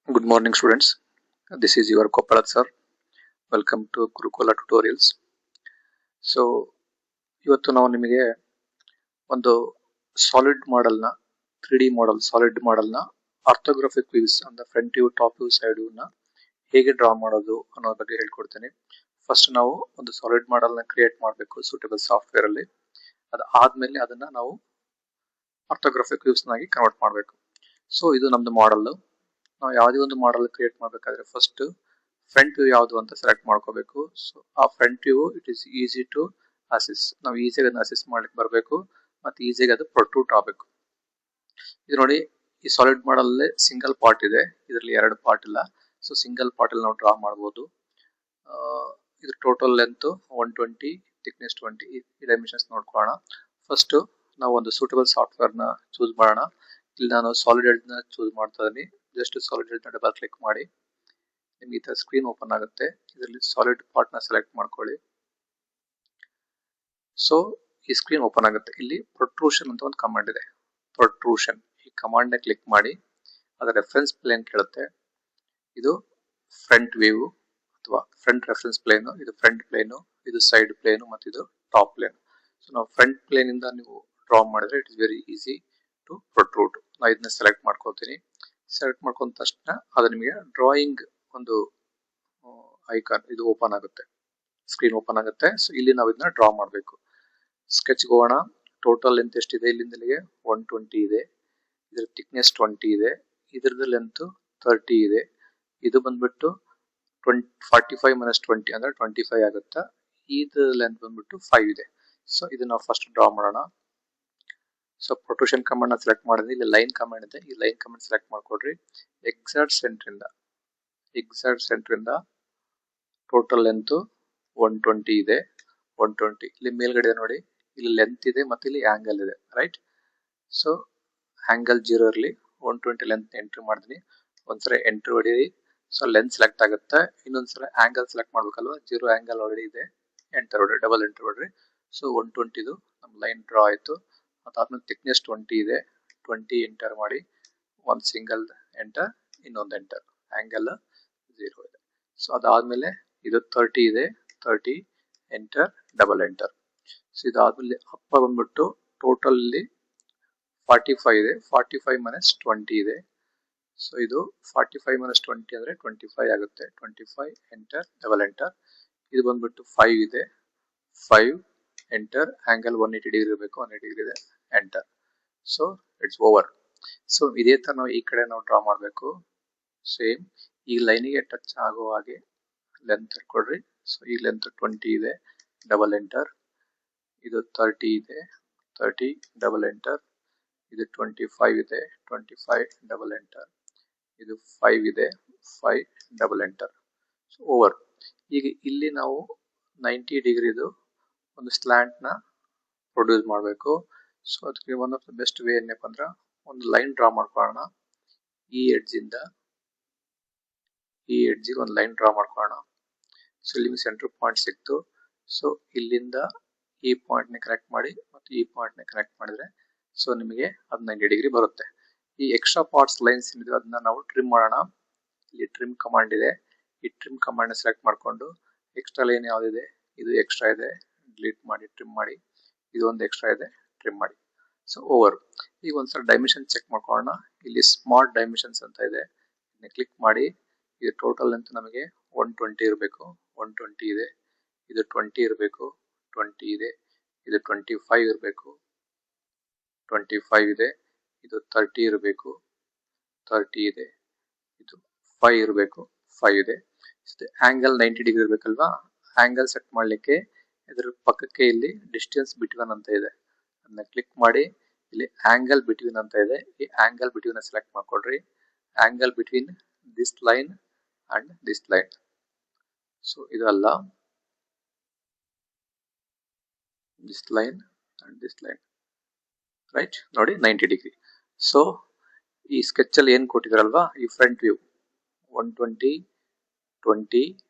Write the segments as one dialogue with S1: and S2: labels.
S1: Good morning, students. This is your Kopalat sir. Welcome to Gurukula Tutorials. So, ಇವತ್ತು ನಾವು ನಿಮಗೆ ಒಂದು solid ಮಾಡೆಲ್ನ 3D ಮಾಡೆಲ್ ಸಾಲಿಡ್ ಮಾಡೆಲ್ನ ಆರ್ಥೋಗ್ರಾಫಿಕ್ ವ್ಯೂಸ್ ಅಂದ್ರೆ front view, top view, side ವ್ಯೂನ ಹೇಗೆ ಡ್ರಾ ಮಾಡೋದು ಅನ್ನೋ ಬಗ್ಗೆ ಹೇಳ್ಕೊಡ್ತೀನಿ. ಫಸ್ಟ್ ನಾವು ಒಂದು ಸಾಲಿಡ್ ಮಾಡೆಲ್ನ ಕ್ರಿಯೇಟ್ ಮಾಡಬೇಕು ಸೂಟಬಲ್ ಸಾಫ್ಟ್ವೇರ್ ಅಲ್ಲಿ. ಅದಾದ್ಮೇಲೆ ಅದನ್ನ ನಾವು ಆರ್ಥೋಗ್ರಾಫಿಕ್ ವ್ಯೂಸ್ ನಾಗಿ ಕನ್ವರ್ಟ್ ಮಾಡಬೇಕು. ಸೊ ಇದು ನಮ್ದು ಮಾಡೆಲ್. ನಾವು ಯಾವುದೇ ಒಂದು ಮಾಡೆಲ್ ಕ್ರಿಯೇಟ್ ಮಾಡಬೇಕಾದ್ರೆ ಫಸ್ಟ್ ಫ್ರಂಟ್ ವ್ಯೂ ಯಾವುದು ಅಂತ ಸೆಲೆಕ್ಟ್ ಮಾಡ್ಕೋಬೇಕು. ಸೊ ಆ front view it is easy to access. ನಾವು ಈಸಿಯಾಗಿ ಅದನ್ನ ಅಸಿಸ್ ಮಾಡ್ಲಿಕ್ಕೆ ಬರಬೇಕು ಮತ್ತೆ ಈಸಿಯಾಗಿ ಅದು ಪ್ರೊಟ್ರೂಟ್ ಆಗಬೇಕು. ಇದು ನೋಡಿ, ಈ ಸಾಲಿಡ್ ಮಾಡೆಲ್ ಸಿಂಗಲ್ ಪಾರ್ಟ್ ಇದೆ, ಇದರಲ್ಲಿ ಎರಡು ಪಾರ್ಟ್ ಇಲ್ಲ. ಸೊ ಸಿಂಗಲ್ ಪಾರ್ಟ್ ಅಲ್ಲಿ ನಾವು ಡ್ರಾ ಮಾಡಬಹುದು. ಇದ್ರ ಟೋಟಲ್ ಲೆಂತ್ 120, ಥಿಕ್ನೆಸ್ 20. ಈ ಡೈಮೆನ್ಷನ್ಸ್ ನೋಡ್ಕೊಳ್ಳೋಣ. ಫಸ್ಟ್ ನಾವು ಒಂದು ಸೂಟಬಲ್ ಸಾಫ್ಟ್ವೇರ್ ನ ಚೂಸ್ ಮಾಡೋಣ. ಇಲ್ಲಿ ನಾನು ಸಾಲಿಡ್ ಎಡ್ಜ್ ನ ಚೂಸ್ ಮಾಡ್ತಾ ಇದೀನಿ. ಜಸ್ಟ್ ಸಾಲಿಡ್ ಎಡ್ಜ್ ನ ಡಬಲ್ ಕ್ಲಿಕ್ ಮಾಡಿ ನಿಮ್ಗೆ ಈ ತರ ಸ್ಕ್ರೀನ್ ಓಪನ್ ಆಗುತ್ತೆ. ಇದರಲ್ಲಿ ಸಾಲಿಡ್ ಪಾರ್ಟ್ ನ ಸೆಲೆಕ್ಟ್ ಮಾಡ್ಕೊಳ್ಳಿ. ಸೊ ಈ ಸ್ಕ್ರೀನ್ ಓಪನ್ ಆಗುತ್ತೆ. ಇಲ್ಲಿ ಪ್ರೊಟ್ರೂಷನ್ ಅಂತ ಒಂದು ಕಮಾಂಡ್ ಇದೆ. ಪ್ರೊಟ್ರೂಷನ್ ಈ ಕಮಾಂಡ್ ನ ಕ್ಲಿಕ್ ಮಾಡಿ ಅದರ ರೆಫರೆನ್ಸ್ ಪ್ಲೇನ್ ಕೇಳುತ್ತೆ. ಇದು ಫ್ರಂಟ್ ವ್ಯೂ ಅಥವಾ ಫ್ರಂಟ್ ರೆಫರೆನ್ಸ್ ಪ್ಲೇನ್, ಇದು ಫ್ರಂಟ್ ಪ್ಲೇನ್, ಇದು ಸೈಡ್ ಪ್ಲೇನ್ ಮತ್ತು ಇದು ಟಾಪ್ ಪ್ಲೇನ್. ಸೊ ನಾವು ಫ್ರಂಟ್ ಪ್ಲೇನ್ ಇಂದ ನೀವು ಡ್ರಾ ಮಾಡಿದ್ರೆ it is very easy to protrude. ನಾನು ಇದನ್ನ ಸೆಲೆಕ್ಟ್ ಮಾಡ್ಕೊತೀನಿ. ಸೆಲೆಕ್ಟ್ ಮಾಡ್ಕೊಂಡ ತಕ್ಷಣ ಅದು ನಿಮಗೆ ಡ್ರಾಯಿಂಗ್ ಒಂದು ಐಕಾನ್ ಇದು ಓಪನ್ ಆಗುತ್ತೆ, ಸ್ಕ್ರೀನ್ ಓಪನ್ ಆಗುತ್ತೆ. ಸೊ ಇಲ್ಲಿ ನಾವು ಇದನ್ನ ಡ್ರಾ ಮಾಡಬೇಕು. ಸ್ಕೆಚ್ ಹೋಗೋಣ. ಟೋಟಲ್ ಲೆಂತ್ ಎಷ್ಟಿದೆ? ಇಲ್ಲಿಂದ ಇಲ್ಲಿಗೆ 120 ಇದೆ. ಇದ್ರ ಥಿಕ್ನೆಸ್ 20 ಇದೆ. ಇದ್ರದ್ದು ಲೆಂತ್ 30 ಇದೆ. ಇದು ಬಂದ್ಬಿಟ್ಟು 45 ಮೈನಸ್ 20 ಅಂದ್ರೆ 25 ಆಗುತ್ತಾ. ಇದು ಲೆಂತ್ ಬಂದ್ಬಿಟ್ಟು 5 ಇದೆ. ಸೊ ಇದನ್ನ ನಾವು ಫಸ್ಟ್ ಡ್ರಾ ಮಾಡೋಣ. ಸೊ ಪ್ರೊಟ್ರೂಷನ್ ಕಮಾಂಡ್ ನ ಸೆಲೆಕ್ಟ್ ಮಾಡಿದ್ರೆ ಇಲ್ಲಿ ಲೈನ್ ಕಮಾಂಡ್ ಇದೆ. ಈ ಲೈನ್ ಕಮಾಂಡ್ ಸೆಲೆಕ್ಟ್ ಮಾಡ್ಕೊಡ್ರಿ. ಎಕ್ಸಾಕ್ಟ್ ಸೆಂಟರ್ ಇಂದ ಟೋಟಲ್ ಲೆಂತ್ 120 ಇದೆ. 120 ಇಲ್ಲಿ ಮೇಲ್ಗಡೆ ನೋಡಿ, ಇಲ್ಲಿ ಲೆಂತ್ ಇದೆ ಮತ್ತೆ ಇಲ್ಲಿ ಆಂಗಲ್ ಇದೆ, ರೈಟ್? ಸೊ ಆಂಗಲ್ 0 ಇರಲಿ. 120 ಲೆಂತ್ ಎಂಟ್ರಿ ಮಾಡಿದೀನಿ. ಒಂದ್ಸಲ ಎಂಟ್ರಿ ಹೊಡೀರಿ. ಸೊ ಲೆಂತ್ ಸೆಲೆಕ್ಟ್ ಆಗುತ್ತೆ. ಇನ್ನೊಂದ್ಸಲ ಆಂಗಲ್ ಸೆಲೆಕ್ಟ್ ಮಾಡ್ಬೇಕಲ್ವಾ? 0 ಆಂಗಲ್ ಆಲ್ರೆಡಿ ಇದೆ. ಎಂಟರ್ ಹೊಡ್ರಿ, ಡಬಲ್ ಎಂಟರ್ ಹೊಡ್ರಿ. ಸೊ 120 ನಮ್ ಲೈನ್ ಡ್ರಾ ಆಯ್ತು. ಅದಾದ್ಮೇಲೆ ಥಿಕ್ನೆಸ್ 20 ಇದೆ. 20 ಎಂಟರ್ ಮಾಡಿ. ಒಂದು ಸಿಂಗಲ್ ಎಂಟರ್, ಇನ್ನೊಂದು ಎಂಟರ್. ಆಂಗಲ್ 0 ಇದೆ. ಸೊ ಅದಾದ್ಮೇಲೆ ಇದು 30 ಇದೆ. 30 ಎಂಟರ್, ಡಬಲ್ ಎಂಟರ್. ಸೊ ಇದಾದ್ಮೇಲೆ ಅಪ್ಪ ಬಂದ್ಬಿಟ್ಟು ಟೋಟಲ್ ಇಲ್ಲಿ 45 ಇದೆ. 45 ಮೈನಸ್ 20 ಇದೆ. ಸೊ ಇದು 45 ಮೈನಸ್ 20 ಅಂದ್ರೆ 25 ಆಗುತ್ತೆ. 25 ಎಂಟರ್, ಡಬಲ್ ಎಂಟರ್. ಇದು ಬಂದ್ಬಿಟ್ಟು 5 ಇದೆ. 5 ಎಂಟರ್, ಆಂಗಲ್ 180 ಡಿಗ್ರಿ ಇರಬೇಕು. 180 ಡಿಗ್ರಿ ಇದೆ. Enter. So it's over. So ಇದೇ ತರ ನಾವು ಈ ಕಡೆ ನಾವು ಡ್ರಾ ಮಾಡಬೇಕು. ಸೇಮ್ ಈ ಲೈನಿಗೆ ಟಚ್ ಆಗೋ ಹಾಗೆ ಲೆಂತ್ ಕೊಡ್ರಿ. ಸೊ ಈ ಲೆಂತ್ 20 ಇದೆ. Double enter. ಇದು 30 ಇದೆ. 30 ಡಬಲ್ ಎಂಟರ್. ಇದು 25 ಇದೆ. 25 ಡಬಲ್ ಎಂಟರ್. ಇದು 5 ಇದೆ. 5 ಡಬಲ್ ಎಂಟರ್. So over. ಈಗ ಇಲ್ಲಿ ನಾವು 90 ಡಿಗ್ರಿದು ಒಂದು ಸ್ಲ್ಯಾಂಟ್ ನ ಪ್ರೊಡ್ಯೂಸ್ ಮಾಡಬೇಕು. ಸೊ ಅದಕ್ಕೆ one of the best way ಏನಪ್ಪ ಅಂದ್ರೆ ಒಂದು ಲೈನ್ ಡ್ರಾ ಮಾಡ್ಕೊಳ್ಳೋಣ. ಈ ಎಡ್ಜಿಗೆ ಒಂದು ಲೈನ್ ಡ್ರಾ ಮಾಡ್ಕೊಳ್ಳೋಣ. ಸೊ ಇಲ್ಲಿ ಸೆಂಟರ್ ಪಾಯಿಂಟ್ ಸಿಕ್ತು. ಸೊ ಇಲ್ಲಿಂದ ಈ ಪಾಯಿಂಟ್ ನ ಕನೆಕ್ಟ್ ಮಾಡಿ ಮತ್ತು ಈ ಪಾಯಿಂಟ್ ನ ಕನೆಕ್ಟ್ ಮಾಡಿದ್ರೆ ಸೊ ನಿಮಗೆ ಅದು 90 ಡಿಗ್ರಿ ಬರುತ್ತೆ. ಈ ಎಕ್ಸ್ಟ್ರಾ ಪಾರ್ಟ್ಸ್ ಲೈನ್ಸ್ ಏನಿದೆ ಅದನ್ನ ನಾವು ಟ್ರಿಮ್ ಮಾಡೋಣ. ಇಲ್ಲಿ ಟ್ರಿಮ್ ಕಮಾಂಡ್ ಇದೆ. ಈ ಟ್ರಿಮ್ ಕಮಾಂಡ್ ನ ಸೆಲೆಕ್ಟ್ ಮಾಡ್ಕೊಂಡು ಎಕ್ಸ್ಟ್ರಾ ಲೈನ್ ಯಾವ್ದಿದೆ, ಇದು ಎಕ್ಸ್ಟ್ರಾ ಇದೆ, ಡಿಲೀಟ್ ಮಾಡಿ, ಟ್ರಿಮ್ ಮಾಡಿ. ಇದು ಒಂದು ಎಕ್ಸ್ಟ್ರಾ ಇದೆ, ಟ್ರಿಮ್ ಮಾಡಿ. So over. ಈಗ ಒಂದ್ಸಲ ಡೈಮೆನ್ಷನ್ ಚೆಕ್ ಮಾಡ್ಕೊಳ್ಳೋಣ. ಇಲ್ಲಿ ಸ್ಮಾರ್ಟ್ ಡೈಮೆನ್ಷನ್ಸ್ ಅಂತ ಇದೆ, ಕ್ಲಿಕ್ ಮಾಡಿ. ಇದು ಟೋಟಲ್ ಅಂತ ನಮಗೆ 120 ಇರಬೇಕು. 120 ಇದೆ. ಇದು 20 ಇರಬೇಕು. 20 ಇದೆ. ಇದು 25 ಇರಬೇಕು. 25 ಇದೆ. ಇದು 30 ಇರಬೇಕು. 30 ಇದೆ. ಇದು 5 ಇರಬೇಕು. 5 ಇದೆ. ಆಂಗಲ್ 90 ಡಿಗ್ರಿ ಇರಬೇಕಲ್ವಾ? ಆಂಗಲ್ ಸೆಟ್ ಮಾಡ್ಲಿಕ್ಕೆ ಇದ್ರ ಪಕ್ಕಕ್ಕೆ ಇಲ್ಲಿ ಡಿಸ್ಟೆನ್ಸ್ ಬಿಟ್ವೀನ್ ಅಂತ ಇದೆ, ಅದನ್ನ ಕ್ಲಿಕ್ ಮಾಡಿ. ಇಲ್ಲಿ ಆಂಗಲ್ ಬಿಟ್ವೀನ್ ಅಂತ ಇದೆ. ಈ ಆಂಗಲ್ ಬಿಟ್ವೀನ್ ಸೆಲೆಕ್ಟ್ ಮಾಡ್ಕೊಡ್ರಿ. Angle between this line and this line. So ಇದು ಅಲ್ಲ, this line and this line, right? ನೋಡಿ 90 ಡಿಗ್ರಿ. ಸೊ ಈ ಸ್ಕೆಚ್ ಅಲ್ಲಿ ಏನ್ ಕೊಟ್ಟಿದಾರಲ್ವಾ, ಈ front view 120, 20,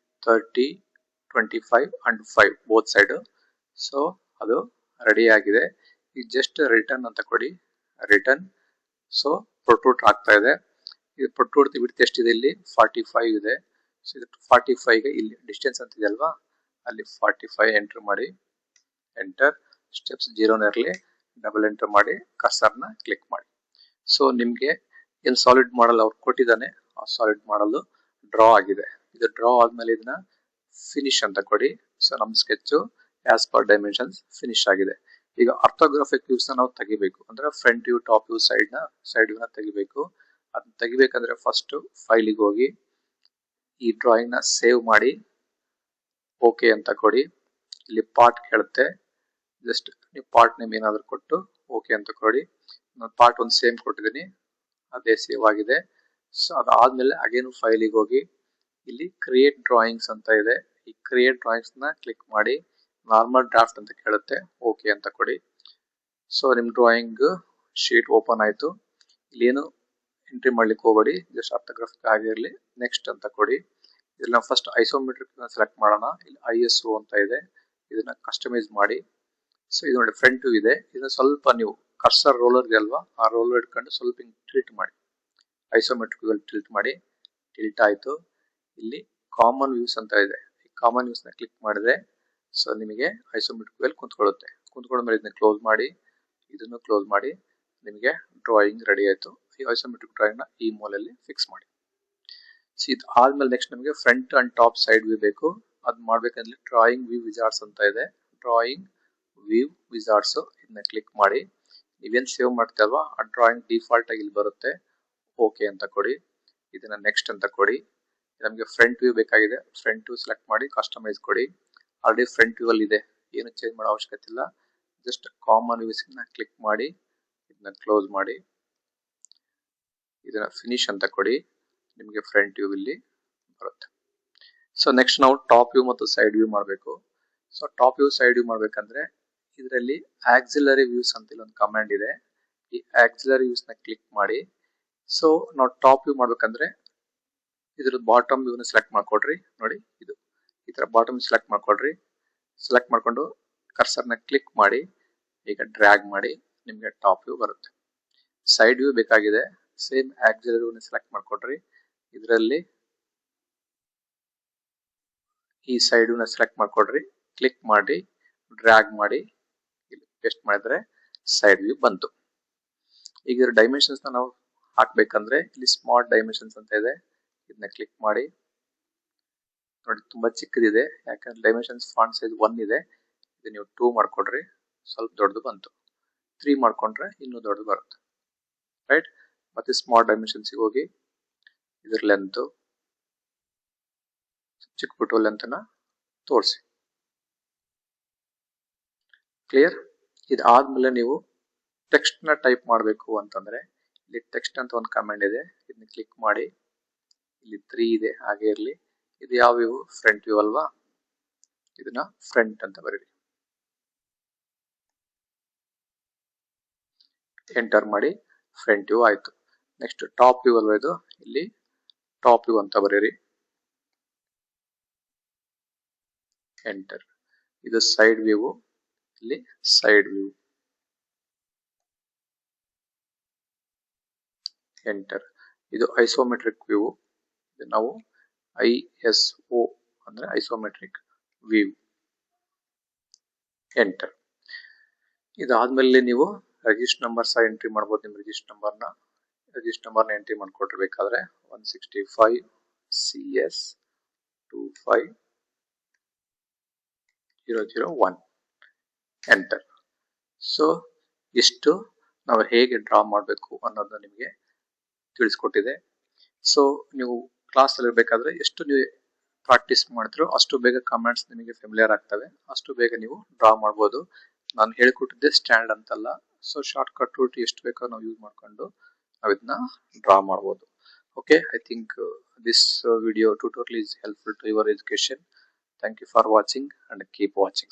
S1: 30, 25 and 5 both side. So ಅದು ರೆಡಿ ಆಗಿದೆ. ಈಗ ಜಸ್ಟ್ ರಿಟರ್ನ್ ಅಂತ ಕೊಡಿ. ರಿಟರ್ನ್. ಸೊ ಪ್ರೊಟ್ರೂಟ್ ಆಗ್ತಾ ಇದೆ. ಇದು ಪ್ರೊಟ್ರೂಡ್ ವಿಡ್ತ್ ಎಷ್ಟಿದೆ ಇಲ್ಲಿ 45 ಇದೆ. ಸೊ ಇದು 45 ಗೆ ಇಲ್ಲಿ ಡಿಸ್ಟೆನ್ಸ್ ಅಂತ ಇದೆ ಅಲ್ವಾ, ಅಲ್ಲಿ 45 ಎಂಟರ್ ಮಾಡಿ, ಎಂಟರ್. ಸ್ಟೆಪ್ಸ್ 0 ಇರಲಿ, ಡಬಲ್ ಎಂಟರ್ ಮಾಡಿ, ಕರ್ಸರ್ನ ಕ್ಲಿಕ್ ಮಾಡಿ. ಸೊ ನಿಮಗೆ ಏನು ಸಾಲಿಡ್ ಮಾಡಲ್ ಅವ್ರು ಕೊಟ್ಟಿದ್ದಾನೆ ಆ ಸಾಲಿಡ್ ಮಾಡಲ್ ಡ್ರಾ ಆಗಿದೆ. ಇದು ಡ್ರಾ ಆದ್ಮೇಲೆ ಇದನ್ನ ಫಿನಿಶ್ ಅಂತ ಕೊಡಿ. ಸೊ ನಮ್ಮ sketch as per dimensions finish ಆಗಿದೆ. ಈಗ ಆರ್ಥೋಗ್ರಾಫಿಕ್ ವ್ಯೂಸ್ ನಾವು ತೆಗಿಬೇಕು ಅಂದ್ರೆ front view, top view, side ವ್ಯೂನ ತೆಗಿಬೇಕು. ಅದನ್ನ ತೆಗಿಬೇಕಂದ್ರೆ ಫಸ್ಟ್ ಫೈಲಿಗೆ ಹೋಗಿ ಈ ಡ್ರಾಯಿಂಗ್ ನ ಸೇವ್ ಮಾಡಿ, ಓಕೆ ಅಂತ ಕೊಡಿ. ಇಲ್ಲಿ ಪಾರ್ಟ್ ಕೇಳುತ್ತೆ, ಜಸ್ಟ್ ನೀವು ಪಾರ್ಟ್ ನೇಮ್ ಏನಾದ್ರು ಕೊಟ್ಟು ಓಕೆ ಅಂತ ಕೊಡಿ. ನಾನು ಪಾರ್ಟ್ ಒಂದು ಸೇಮ್ ಕೊಟ್ಟಿದ್ದೀನಿ, ಅದೇ ಸೇವ್ ಆಗಿದೆ. ಸೊ ಅದಾದ್ಮೇಲೆ ಅಗೇನ್ ಫೈಲಿಗೆ ಹೋಗಿ ಇಲ್ಲಿ ಕ್ರಿಯೇಟ್ ಡ್ರಾಯಿಂಗ್ಸ್ ಅಂತ ಇದೆ, ಈ ಕ್ರಿಯೇಟ್ ಡ್ರಾಯಿಂಗ್ಸ್ ನ ಕ್ಲಿಕ್ ಮಾಡಿ, ನಾರ್ಮಲ್ ಡ್ರಾಫ್ಟ್ ಅಂತ ಕೇಳುತ್ತೆ, ಓಕೆ ಅಂತ ಕೊಡಿ. ಸೊ ನಿಮ್ ಡ್ರಾಯಿಂಗ್ ಶೀಟ್ ಓಪನ್ ಆಯ್ತು. ಇಲ್ಲಿ ಏನು ಎಂಟ್ರಿ ಮಾಡ್ಲಿಕ್ಕೆ ಹೋಗಬೇಡಿ, ಜಸ್ಟ್ ಆರ್ಥೋಗ್ರಾಫಿಕ್ ಆಗಿರಲಿ. ನೆಕ್ಸ್ಟ್ ಅಂತ ಕೊಡಿ. ಇಲ್ಲಿ ನಾವು ಫಸ್ಟ್ ಐಸೋಮೆಟ್ರಿಕ್ ಸೆಲೆಕ್ಟ್ ಮಾಡೋಣ. ಇಲ್ಲಿ ISO ಅಂತ ಇದೆ, ಇದನ್ನ ಕಸ್ಟಮೈಸ್ ಮಾಡಿ. ಸೊ ಇದು ನೋಡಿ ಫ್ರಂಟ್ ವ್ಯೂ ಇದೆ. ಇದನ್ನ ಸ್ವಲ್ಪ ನೀವು ಕರ್ಸರ್ ರೋಲರ್ ಇದೆ ಅಲ್ವಾ, ಆ ರೋಲರ್ ಇಟ್ಕೊಂಡು ಸ್ವಲ್ಪ ಹಿಂಗ್ ಟಿಲ್ಟ್ ಮಾಡಿ, ಐಸೋಮೆಟ್ರಿಕ್ ಟಿಲ್ಟ್ ಮಾಡಿ. ಟಿಲ್ಟ್ ಆಯ್ತು. ಇಲ್ಲಿ ಕಾಮನ್ ವ್ಯೂಸ್ ಅಂತ ಇದೆ, ಈ ಕಾಮನ್ ವ್ಯೂಸ್ ನ ಕ್ಲಿಕ್ ಮಾಡಿದ್ರೆ ಸೊ ನಿಮಗೆ ಐಸೋಮೆಟ್ರಿಕ್ ವೆಲ್ ಕುಂತ್ಕೊಳ್ಳುತ್ತೆ. ಕುಂತ್ಕೊಂಡ ಮೇಲೆ ಇದನ್ನ ಕ್ಲೋಸ್ ಮಾಡಿ, ಇದನ್ನು ಕ್ಲೋಸ್ ಮಾಡಿ, ನಿಮಗೆ ಡ್ರಾಯಿಂಗ್ ರೆಡಿ ಆಯ್ತು. ಈ ಐಸೋಮೆಟ್ರಿಕ್ ಡ್ರಾಯಿಂಗ್ ನ ಈ ಮೂಲೆಯಲ್ಲಿ ಫಿಕ್ಸ್ ಮಾಡಿ. ಸೊ ಇದು ಆದ್ಮೇಲೆ ನೆಕ್ಸ್ಟ್ ನಮಗೆ front and top side view ಬೇಕು. ಅದ್ ಮಾಡ್ಬೇಕಂದ್ರೆ ಡ್ರಾಯಿಂಗ್ ವ್ಯೂ ವಿಜಾರ್ಡ್ಸ್ ಅಂತ ಇದೆ, ಡ್ರಾಯಿಂಗ್ ವ್ಯೂ ವಿಜಾರ್ಡ್ಸ್ ಇದನ್ನ ಕ್ಲಿಕ್ ಮಾಡಿ. ನೀವೇನ್ ಸೇವ್ ಮಾಡ್ತೀರಲ್ವಾ ಆ ಡ್ರಾಯಿಂಗ್ ಡಿಫಾಲ್ಟ್ ಆಗಿ ಇಲ್ಲಿ ಬರುತ್ತೆ. ಓಕೆ ಅಂತ ಕೊಡಿ, ಇದನ್ನ ನೆಕ್ಸ್ಟ್ ಅಂತ ಕೊಡಿ. ನಮಗೆ ಫ್ರಂಟ್ ವ್ಯೂ ಬೇಕಾಗಿದೆ, ಫ್ರಂಟ್ ವ್ಯೂ ಸೆಲೆಕ್ಟ್ ಮಾಡಿ ಕಸ್ಟಮೈಸ್ ಕೊಡಿ. ಆಲ್ರೆಡಿ ಫ್ರಂಟ್ ವ್ಯೂ ಅಲ್ಲಿ ಇದೆ, ಏನು ಚೇಂಜ್ ಮಾಡೋ ಅವಶ್ಯಕತೆ ಇಲ್ಲ. ಜಸ್ಟ್ ಕಾಮನ್ ವ್ಯೂಸ್ ನ ಕ್ಲಿಕ್ ಮಾಡಿ, ಇದನ್ನ ಕ್ಲೋಸ್ ಮಾಡಿ, ಇದನ್ನ ಫಿನಿಶ್ ಅಂತ ಕೊಡಿ. ನಿಮಗೆ ಫ್ರಂಟ್ ವ್ಯೂ ಇಲ್ಲಿ ಬರುತ್ತೆ. ಸೊ ನೆಕ್ಸ್ಟ್ ನಾವು ಟಾಪ್ ವ್ಯೂ ಮತ್ತು ಸೈಡ್ ವ್ಯೂ ಮಾಡಬೇಕು. So top view side view ಮಾಡ್ಬೇಕಂದ್ರೆ ಇದರಲ್ಲಿ ಆಕ್ಸಿಲರಿ ವ್ಯೂಸ್ ಅಂತ ಇಲ್ಲಿ ಒಂದು ಕಮಾಂಡ್ ಇದೆ, ಈ ಆಕ್ಸಿಲರಿ ವ್ಯೂಸ್ ನ ಕ್ಲಿಕ್ ಮಾಡಿ. ಸೊ ನಾವು ಟಾಪ್ ವ್ಯೂ ಮಾಡ್ಬೇಕಂದ್ರೆ ಇದ್ರ ಬಾಟಮ್ ವ್ಯೂನ ಸೆಲೆಕ್ಟ್ ಮಾಡ್ಕೊಡ್ರಿ. ನೋಡಿ ಇದು ಈ ತರ ಬಾಟಮ್ ಸೆಲೆಕ್ಟ್ ಮಾಡ್ಕೊಡ್ರಿ. ಸೆಲೆಕ್ಟ್ ಮಾಡ್ಕೊಂಡು ಕರ್ಸರ್ನ ಕ್ಲಿಕ್ ಮಾಡಿ, ಈಗ ಡ್ರ್ಯಾಗ್ ಮಾಡಿ, ನಿಮ್ಗೆ ಟಾಪ್ ವ್ಯೂ ಬರುತ್ತೆ. ಸೈಡ್ ವ್ಯೂ ಬೇಕಾಗಿದೆ, ಸೇಮ್ ಆಕ್ಸಿಲರಿ ವ್ಯೂನ ಸೆಲೆಕ್ಟ್ ಮಾಡ್ಕೊಡ್ರಿ. ಇದರಲ್ಲಿ ಈ ಸೈಡ್ ವ್ಯೂನ ಸೆಲೆಕ್ಟ್ ಮಾಡ್ಕೊಡ್ರಿ, ಕ್ಲಿಕ್ ಮಾಡಿ, ಡ್ರ್ಯಾಗ್ ಮಾಡಿ, ಇಲ್ಲಿ ಪೇಸ್ಟ್ ಮಾಡಿದ್ರೆ ಸೈಡ್ ವ್ಯೂ ಬಂತು. ಈಗ ಇದರ ಡೈಮೆನ್ಷನ್ಸ್ ನಾವು ಹಾಕ್ಬೇಕಂದ್ರೆ ಇಲ್ಲಿ ಸ್ಮಾರ್ಟ್ ಡೈಮೆನ್ಷನ್ಸ್ ಅಂತ ಇದೆ, ಇದನ್ನ ಕ್ಲಿಕ್ ಮಾಡಿ. ನೋಡಿ ತುಂಬಾ ಚಿಕ್ಕದಿದೆ, ಯಾಕಂದ್ರೆ ಡೈಮೆನ್ಷನ್ಸ್ ಫಾಂಟ್ ಸೈಜ್ 1 ಇದೆ. ಇದು ನೀವು 2 ಮಾಡ್ಕೊಡ್ರಿ, ಸ್ವಲ್ಪ ದೊಡ್ಡದು ಬಂತು. 3 ಮಾಡ್ಕೊಂಡ್ರೆ ಇನ್ನೂ ದೊಡ್ಡದು ಬರುತ್ತೆ, ರೈಟ್. ಮತ್ತೆ ಸ್ಮಾರ್ಟ್ ಡೈಮೆನ್ಷನ್ಸ್ ಹೋಗಿ ಇದ್ರ ಲೆಂತ್ ಚಿಕ್ಕಬಿಟ್ಟು ಲೆಂತ್ ನ ತೋರಿಸಿ. ಕ್ಲಿಯರ್. ಇದಾದ್ಮೇಲೆ ನೀವು ಟೆಕ್ಸ್ಟ್ ನ ಟೈಪ್ ಮಾಡಬೇಕು ಅಂತಂದ್ರೆ ಇಲ್ಲಿ ಟೆಕ್ಸ್ಟ್ ಅಂತ ಒಂದು ಕಮಾಂಡ್ ಇದೆ, ಇದನ್ನ ಕ್ಲಿಕ್ ಮಾಡಿ. ಇಲ್ಲಿ 3 ಇದೆ, ಹಾಗೆ ಇರಲಿ. ಇದು ಯಾವ ವ್ಯೂ? ಫ್ರಂಟ್ ವ್ಯೂ ಅಲ್ವಾ, ಇದನ್ನ ಫ್ರಂಟ್ ಅಂತ ಬರೀರಿ. ಎಂಟರ್ ಮಾಡಿ, ಫ್ರಂಟ್ ವ್ಯೂ ಆಯ್ತು. ನೆಕ್ಸ್ಟ್ ಟಾಪ್ ವ್ಯೂ ಅಲ್ವಾ ಇದು, ಇಲ್ಲಿ ಟಾಪ್ ವ್ಯೂ ಅಂತ ಬರೀರಿ. ಎಂಟರ್. ಇದು ಸೈಡ್ ವ್ಯೂ, ಇಲ್ಲಿ ಸೈಡ್ ವ್ಯೂ. ಎಂಟರ್. ಇದು ಐಸೋಮೆಟ್ರಿಕ್ ವ್ಯೂ, ನಾವು ISO ಅಂದ್ರೆ ಐಸೋಮೆಟ್ರಿಕ್ ವ್ಯೂ. ಎಂಟರ್. ಇದಾದ್ಮೇಲೆ ನೀವು ರಿಜಿಸ್ಟರ್ ನಂಬರ್ ಸಹ ಎಂಟ್ರಿ ಮಾಡ್ಬೋದು. ನಿಮ್ಮ ರಿಜಿಸ್ಟರ್ ನಂಬರ್ನ ಎಂಟ್ರಿ ಮಾಡ್ಕೊಟ್ಟಿರ್ಬೇಕಾದ್ರೆ 165 CS 25001. ಎಂಟರ್. ಸೊ ಇಷ್ಟು ನಾವು ಹೇಗೆ ಡ್ರಾ ಮಾಡಬೇಕು ಅನ್ನೋದನ್ನ ನಿಮಗೆ ತಿಳಿಸ್ಕೊಟ್ಟಿದೆ. ಸೊ ನೀವು ಕ್ಲಾಸ್ ಅಲ್ಲಿ ಇರಬೇಕಾದ್ರೆ ಎಷ್ಟು ನೀವು ಪ್ರಾಕ್ಟೀಸ್ ಮಾಡ್ತಿರೋ ಅಷ್ಟು ಬೇಗ ಕಮೆಂಟ್ಸ್ ನಿಮಗೆ ಫೆಮಿಲಿಯರ್ ಆಗ್ತವೆ, ಅಷ್ಟು ಬೇಗ ನೀವು ಡ್ರಾ ಮಾಡ್ಬೋದು. ನಾನು ಹೇಳ್ಕೊಟ್ಟಿದ್ದೆ ಸ್ಟ್ಯಾಂಡ್ ಅಂತಲ್ಲ. ಸೊ ಶಾರ್ಟ್ ಕಟ್ ರೂಟ್ ಎಷ್ಟು ಬೇಕೋ ನಾವು ಯೂಸ್ ಮಾಡ್ಕೊಂಡು ನಾವು ಇದನ್ನ ಡ್ರಾ ಮಾಡ್ಬೋದು. Okay, I think this video tutorial is helpful to your education. Thank you for watching and keep watching.